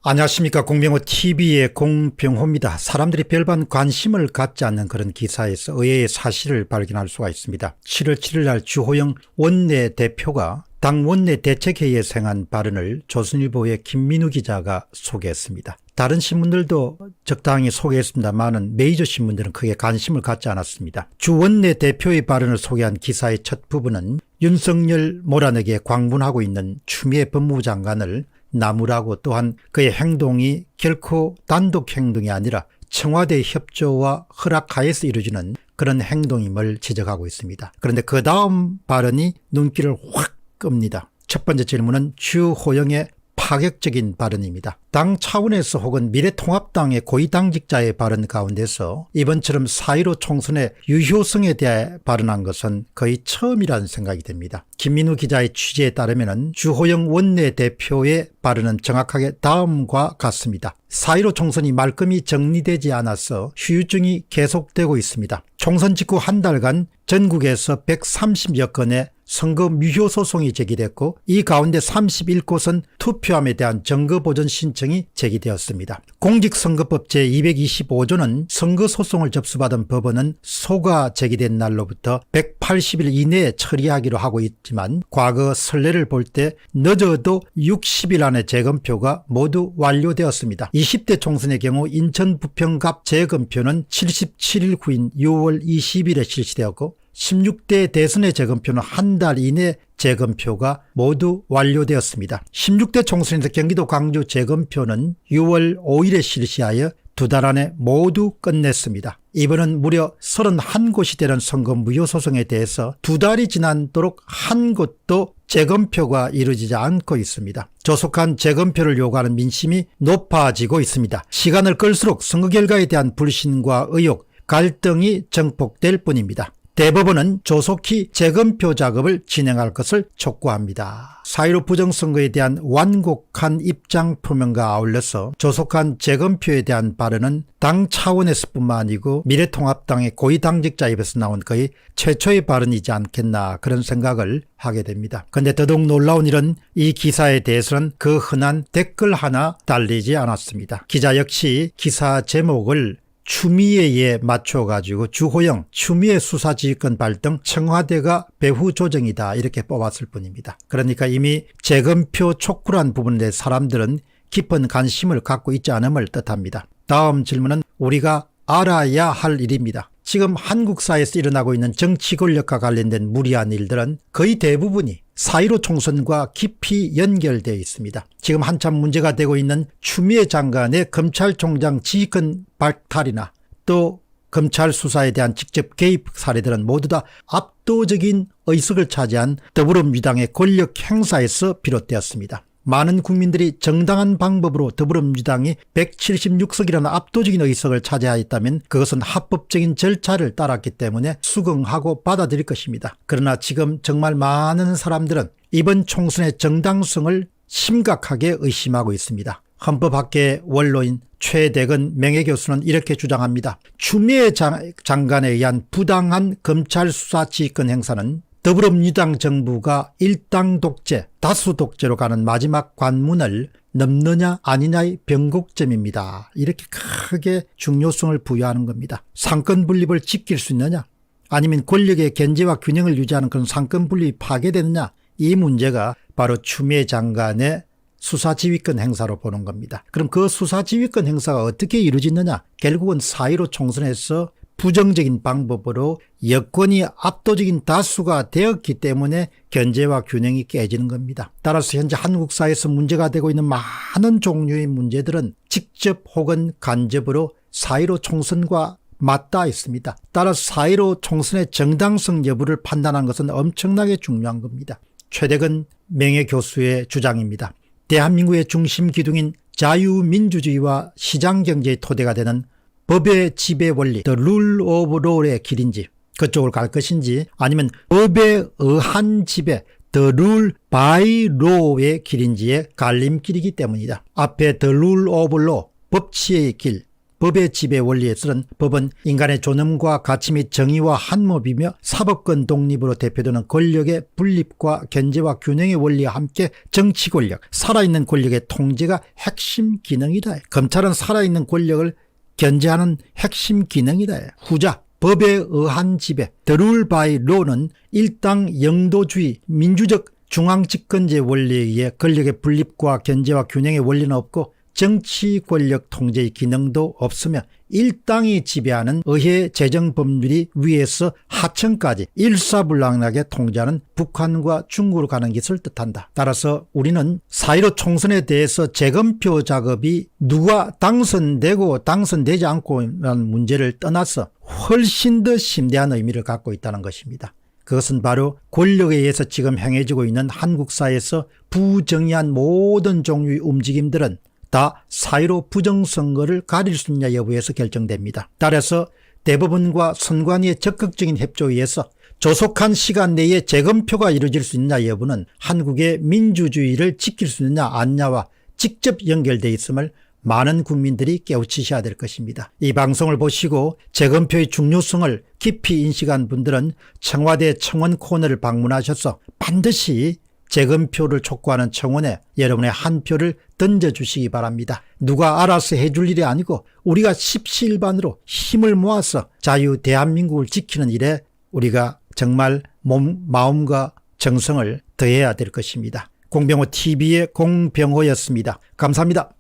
안녕하십니까. 공병호TV의 공병호입니다. 사람들이 별반 관심을 갖지 않는 그런 기사에서 의외의 사실을 발견할 수가 있습니다. 7월 7일 날 주호영 원내대표가 당 원내대책회의에서 행한 발언을 조선일보의 김민우 기자가 소개했습니다. 다른 신문들도 적당히 소개했습니다만은 메이저 신문들은 크게 관심을 갖지 않았습니다. 주 원내대표의 발언을 소개한 기사의 첫 부분은 윤석열 몰아내기에 광분하고 있는 추미애 법무부 장관을 나무라고, 또한 그의 행동이 결코 단독 행동이 아니라 청와대 협조와 허락하에서 이루어지는 그런 행동임을 지적하고 있습니다. 그런데 그 다음 발언이 눈길을 확 끕니다. 첫 번째 질문은 주호영의 파격적인 발언입니다. 당 차원에서 혹은 미래통합당의 고위당직자의 발언 가운데서 이번처럼 4.15 총선의 유효성에 대해 발언한 것은 거의 처음이라는 생각이 듭니다. 김민우 기자의 취재에 따르면 주호영 원내대표의 발언은 정확하게 다음과 같습니다. 4.15 총선이 말끔히 정리되지 않아서 후유증이 계속되고 있습니다. 총선 직후 한 달간 전국에서 130여 건의 선거 무효 소송이 제기됐고, 이 가운데 31곳은 투표함에 대한 점거보전 신청이 제기되었습니다. 공직선거법 제225조는 선거소송을 접수받은 법원은 소가 제기된 날로부터 180일 이내에 처리하기로 하고 있지만, 과거 선례를 볼 때 늦어도 60일 안에 재검표가 모두 완료되었습니다. 20대 총선의 경우 인천 부평갑 재검표는 77일 후인 6월 20일에 실시되었고, 16대 대선의 재검표는 한 달 이내 재검표가 모두 완료되었습니다. 16대 총선에서 경기도 광주 재검표는 6월 5일에 실시하여 두 달 안에 모두 끝냈습니다. 이번은 무려 31곳이 되는 선거 무효 소송에 대해서 두 달이 지나도록 한 곳도 재검표가 이루어지지 않고 있습니다. 조속한 재검표를 요구하는 민심이 높아지고 있습니다. 시간을 끌수록 선거 결과에 대한 불신과 의혹, 갈등이 증폭될 뿐입니다. 대법원은 조속히 재검표 작업을 진행할 것을 촉구합니다. 4.15 부정선거에 대한 완곡한 입장 표명과 아울러서 조속한 재검표에 대한 발언은 당 차원에서뿐만 아니고 미래통합당의 고위당직자 입에서 나온 거의 최초의 발언이지 않겠나, 그런 생각을 하게 됩니다. 그런데 더더욱 놀라운 일은 이 기사에 대해서는 그 흔한 댓글 하나 달리지 않았습니다. 기자 역시 기사 제목을 추미애에 맞춰가지고 주호영, 추미애 수사지휘권 발동, 청와대가 배후 조정이다, 이렇게 뽑았을 뿐입니다. 그러니까 이미 재검표 촉구란 부분에 대해 사람들은 깊은 관심을 갖고 있지 않음을 뜻합니다. 다음 질문은 우리가 알아야 할 일입니다. 지금 한국 사회에서 일어나고 있는 정치 권력과 관련된 무리한 일들은 거의 대부분이 4.15 총선과 깊이 연결되어 있습니다. 지금 한참 문제가 되고 있는 추미애 장관의 검찰총장 지휘권 박탈이나 또 검찰 수사에 대한 직접 개입 사례들은 모두 다 압도적인 의석을 차지한 더불어민주당의 권력 행사에서 비롯되었습니다. 많은 국민들이 정당한 방법으로 더불어민주당이 176석이라는 압도적인 의석을 차지하였다면 그것은 합법적인 절차를 따랐기 때문에 수긍하고 받아들일 것입니다. 그러나 지금 정말 많은 사람들은 이번 총선의 정당성을 심각하게 의심하고 있습니다. 헌법학계 원로인 최대건 명예교수는 이렇게 주장합니다. 추미애 장관에 의한 부당한 검찰 수사 지휘권 행사는 더불어민주당 정부가 일당 독재, 다수 독재로 가는 마지막 관문을 넘느냐 아니냐의 변곡점입니다. 이렇게 크게 중요성을 부여하는 겁니다. 상권 분립을 지킬 수 있느냐, 아니면 권력의 견제와 균형을 유지하는 그런 상권 분립이 파괴되느냐, 이 문제가 바로 추미애 장관의 수사지휘권 행사로 보는 겁니다. 그럼 그 수사지휘권 행사가 어떻게 이루어지느냐, 결국은 4.15 총선에서 부정적인 방법으로 여권이 압도적인 다수가 되었기 때문에 견제와 균형이 깨지는 겁니다. 따라서 현재 한국 사회에서 문제가 되고 있는 많은 종류의 문제들은 직접 혹은 간접으로 4.15 총선과 맞닿아 있습니다. 따라서 4.15 총선의 정당성 여부를 판단하는 것은 엄청나게 중요한 겁니다. 최대건 명예교수의 주장입니다. 대한민국의 중심 기둥인 자유민주주의와 시장경제의 토대가 되는 법의 지배 원리, the rule of law의 길인지 그쪽으로 갈 것인지, 아니면 법에 의한 지배, the rule by law의 길인지의 갈림길이기 때문이다. 앞에 the rule of law, 법치의 길, 법의 지배 원리에서는 법은 인간의 존엄과 가치 및 정의와 한몫이며 사법권 독립으로 대표되는 권력의 분립과 견제와 균형의 원리와 함께 정치 권력, 살아있는 권력의 통제가 핵심 기능이다. 검찰은 살아있는 권력을 견제하는 핵심 기능이다. 후자, 법에 의한 지배, The rule by law는 일당 영도주의, 민주적 중앙집권제 원리에 의해 권력의 분립과 견제와 균형의 원리는 없고 정치 권력 통제의 기능도 없으며 일당이 지배하는 의회 재정법률이 위에서 하층까지 일사불란하게 통제하는 북한과 중국으로 가는 것을 뜻한다. 따라서 우리는 4.15 총선에 대해서 재검표 작업이 누가 당선되고 당선되지 않고라는 문제를 떠나서 훨씬 더 심대한 의미를 갖고 있다는 것입니다. 그것은 바로 권력에 의해서 지금 행해지고 있는 한국 사회에서 부정의한 모든 종류의 움직임들은 다 4.15 부정선거를 가릴 수 있냐 여부에서 결정됩니다. 따라서 대법원과 선관위의 적극적인 협조에 의해서 조속한 시간 내에 재검표가 이루어질 수 있냐 여부는 한국의 민주주의를 지킬 수 있느냐 아니냐와 직접 연결되어 있음을 많은 국민들이 깨우치셔야 될 것입니다. 이 방송을 보시고 재검표의 중요성을 깊이 인식한 분들은 청와대 청원 코너를 방문하셔서 반드시 재검표를 촉구하는 청원에 여러분의 한 표를 던져주시기 바랍니다. 누가 알아서 해줄 일이 아니고 우리가 십시일반으로 힘을 모아서 자유 대한민국을 지키는 일에 우리가 정말 마음과 정성을 더해야 될 것입니다. 공병호 TV의 공병호였습니다. 감사합니다.